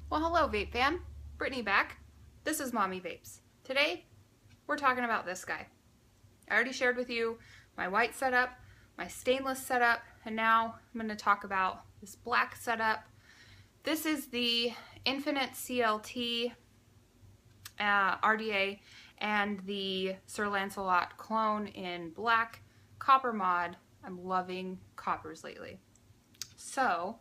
Well, hello Vape fam, Brittany back. This is Mommy Vapes. Today, we're talking about this guy. I already shared with you my white setup, my stainless setup, and now I'm going to talk about this black setup. This is the Infinite CLT RDA and the Sir Lancelot clone in black copper mod. I'm loving coppers lately. So,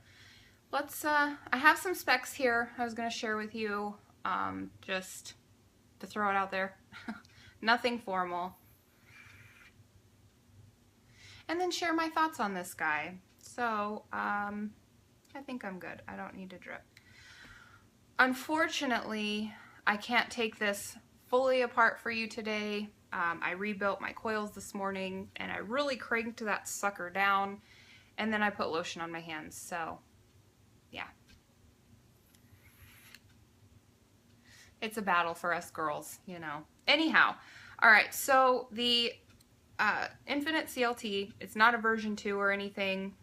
I have some specs here I was going to share with you, just to throw it out there. Nothing formal. And then share my thoughts on this guy. So, I think I'm good. I don't need to drip. Unfortunately, I can't take this fully apart for you today. I rebuilt my coils this morning and I really cranked that sucker down, and then I put lotion on my hands, so yeah. It's a battle for us girls, you know. Anyhow, alright, so the Infinite CLT, it's not a version 2 or anything,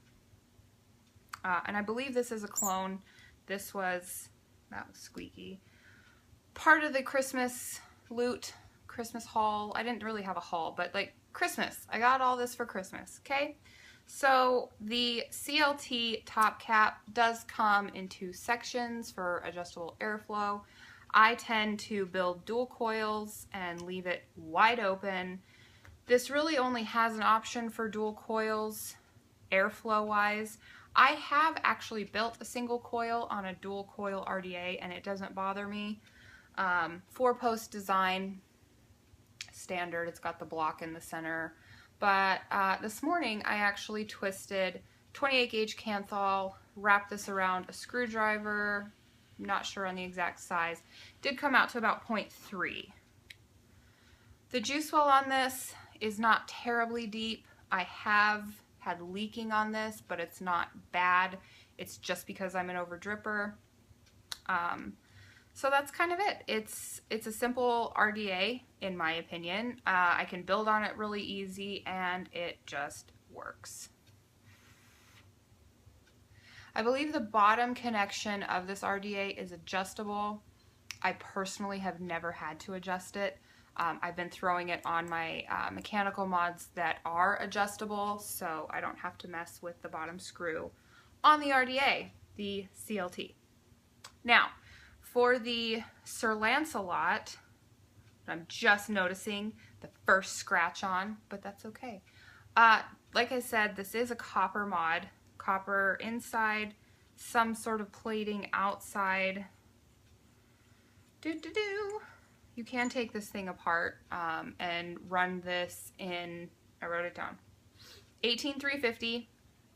and I believe this is a clone. That was squeaky. Part of the Christmas loot, Christmas haul. I didn't really have a haul, but like Christmas. I got all this for Christmas, okay? So the CLT top cap does come in 2 sections for adjustable airflow. I tend to build dual coils and leave it wide open. This really only has an option for dual coils airflow wise. I have actually built a single coil on a dual coil RDA and it doesn't bother me. 4-post design, standard. It's got the block in the center. But this morning I actually twisted 28 gauge Canthal, wrapped this around a screwdriver. I'm not sure on the exact size. Did come out to about 0.3. The juice well on this is not terribly deep. I have had leaking on this, but it's not bad. It's just because I'm an over dripper. So that's kind of it. It's a simple RDA in my opinion. I can build on it really easy and it just works. I believe the bottom connection of this RDA is adjustable. I personally have never had to adjust it. I've been throwing it on my mechanical mods that are adjustable, so I don't have to mess with the bottom screw on the RDA, the CLT. Now, for the Sir Lancelot, I'm just noticing the first scratch on, but that's okay. Like I said, this is a copper mod. Copper inside, some sort of plating outside. You can take this thing apart and run this in, I wrote it down, 18350,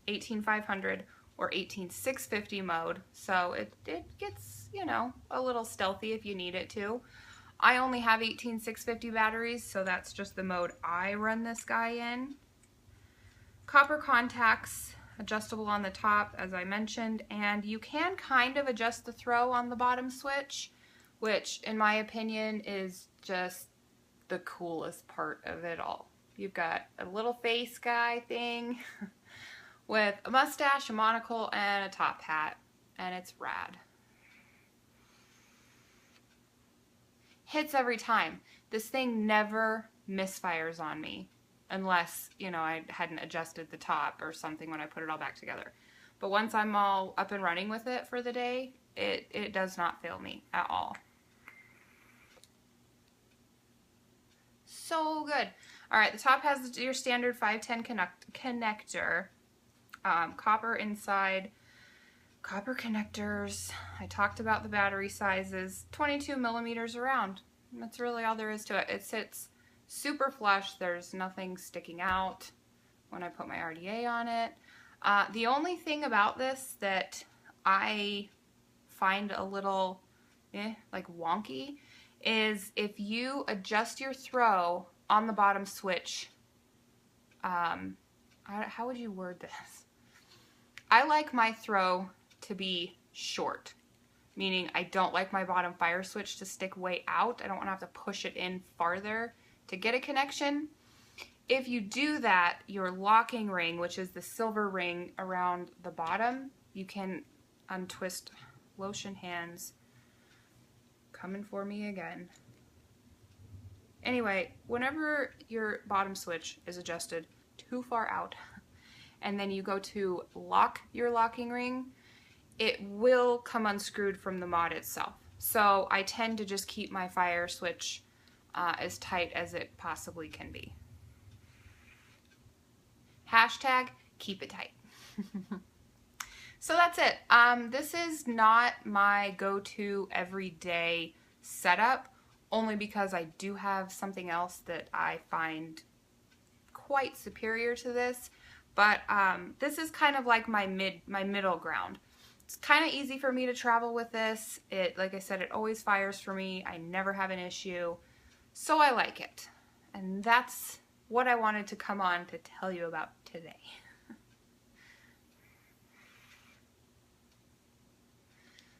18500, or 18650 mode. So it gets, you know, a little stealthy if you need it to. I only have 18650 batteries, so that's just the mode I run this guy in. Copper contacts, adjustable on the top as I mentioned, and you can kind of adjust the throw on the bottom switch, which in my opinion is just the coolest part of it all. You've got a little face guy thing with a mustache, a monocle, and a top hat, and it's rad. Hits every time. This thing never misfires on me unless, you know, I hadn't adjusted the top or something when I put it all back together. But once I'm all up and running with it for the day, it does not fail me at all. So good. Alright, the top has your standard 510 connector. Copper inside. Copper connectors. I talked about the battery sizes. 22 millimeters around. That's really all there is to it. It sits super flush. There's nothing sticking out when I put my RDA on it. The only thing about this that I find a little like wonky is if you adjust your throw on the bottom switch. How would you word this? I like my throw to be short, meaning I don't like my bottom fire switch to stick way out. I don't want to have to push it in farther to get a connection. If you do that, your locking ring, which is the silver ring around the bottom, you can untwist lotion hands coming for me again. Anyway, whenever your bottom switch is adjusted too far out and then you go to lock your locking ring, it will come unscrewed from the mod itself. So I tend to just keep my fire switch as tight as it possibly can be. Hashtag keep it tight. So that's it. This is not my go-to everyday setup, only because I do have something else that I find quite superior to this. But this is kind of like my middle ground. It's kind of easy for me to travel with this. Like I said, it always fires for me. I never have an issue. So I like it. And that's what I wanted to come on to tell you about today.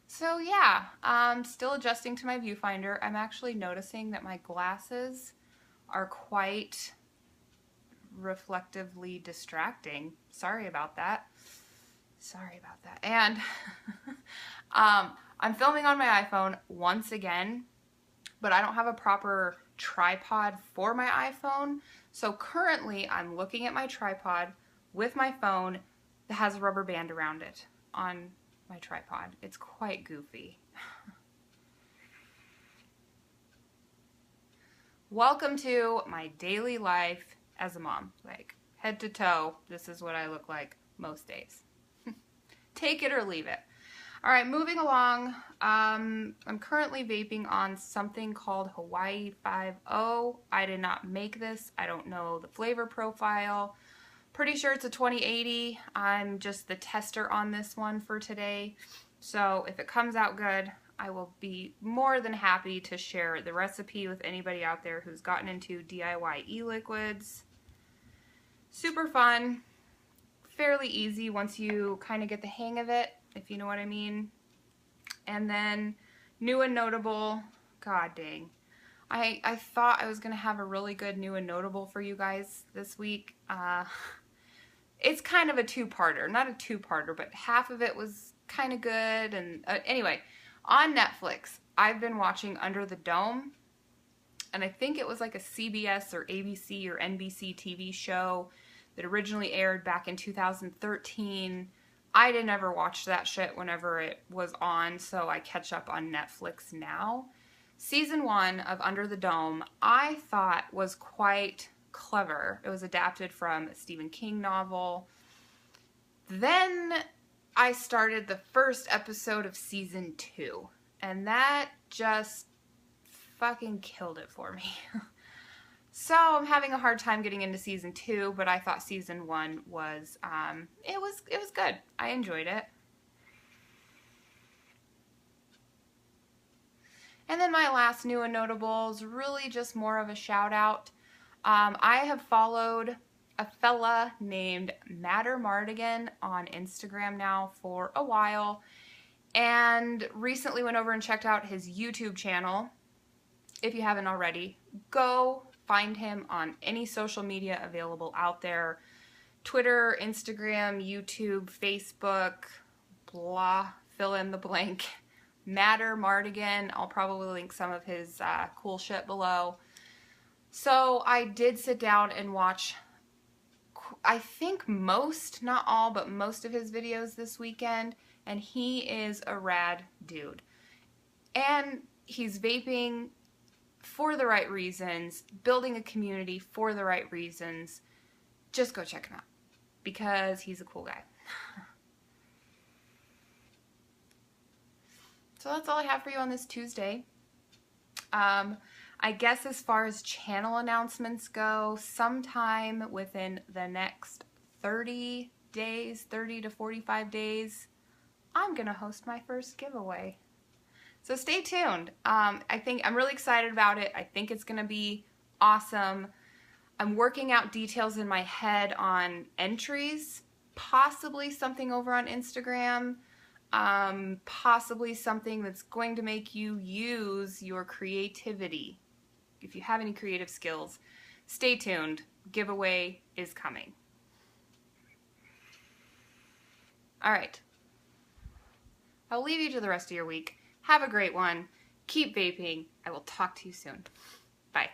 So yeah, I'm still adjusting to my viewfinder. I'm actually noticing that my glasses are quite reflectively distracting. Sorry about that. Sorry about that. And I'm filming on my iPhone once again, but I don't have a proper tripod for my iPhone. So currently I'm looking at my tripod with my phone that has a rubber band around it on my tripod. It's quite goofy. Welcome to my daily life as a mom. Like, head to toe, this is what I look like most days. Take it or leave it. Alright, moving along. I'm currently vaping on something called Hawaii 5.0. I did not make this. I don't know the flavor profile. Pretty sure it's a 2080. I'm just the tester on this one for today. So if it comes out good, I will be more than happy to share the recipe with anybody out there who's gotten into DIY e-liquids. Super fun. Fairly easy once you kind of get the hang of it, if you know what I mean. And then new and notable, god dang. I thought I was going to have a really good new and notable for you guys this week. It's kind of a two-parter. Not a two-parter, but half of it was kind of good. And anyway, on Netflix, I've been watching Under the Dome. And I think it was like a CBS or ABC or NBC TV show that originally aired back in 2013. I didn't ever watch that shit whenever it was on, so I catch up on Netflix now. Season 1 of Under the Dome, I thought was quite clever. It was adapted from a Stephen King novel. Then I started the first episode of Season 2, and that just fucking killed it for me. So I'm having a hard time getting into Season 2, but I thought Season 1 was, it was good. I enjoyed it. And then my last new and notable is really just more of a shout out. I have followed a fella named Matter Mardigan on Instagram now for a while, and recently went over and checked out his YouTube channel. If you haven't already, go find him on any social media available out there. Twitter, Instagram, YouTube, Facebook, blah, fill in the blank. Matter Mardigan. I'll probably link some of his cool shit below. So I did sit down and watch, I think most, not all, but most of his videos this weekend. And he is a rad dude. And he's vaping for the right reasons, building a community for the right reasons. Just go check him out because he's a cool guy. So that's all I have for you on this Tuesday. I guess as far as channel announcements go, sometime within the next 30 days, 30 to 45 days, I'm going to host my first giveaway. So stay tuned. I'm really excited about it. I think it's going to be awesome. I'm working out details in my head on entries, possibly something over on Instagram, possibly something that's going to make you use your creativity. If you have any creative skills, stay tuned. Giveaway is coming. All right. I'll leave you to the rest of your week. Have a great one. Keep vaping. I will talk to you soon. Bye.